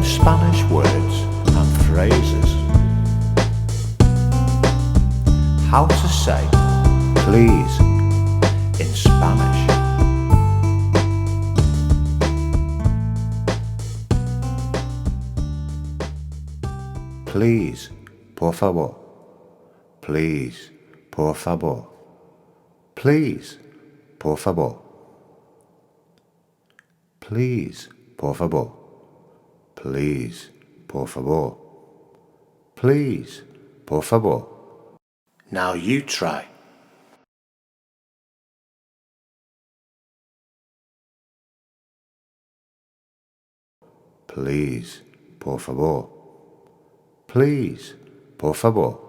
Spanish words and phrases. How to say please in Spanish. Please, por favor. Please, por favor. Please, por favor. Please, por favor. Please, por favor. Please, por favor. Now you try. Please, por favor. Please, por favor.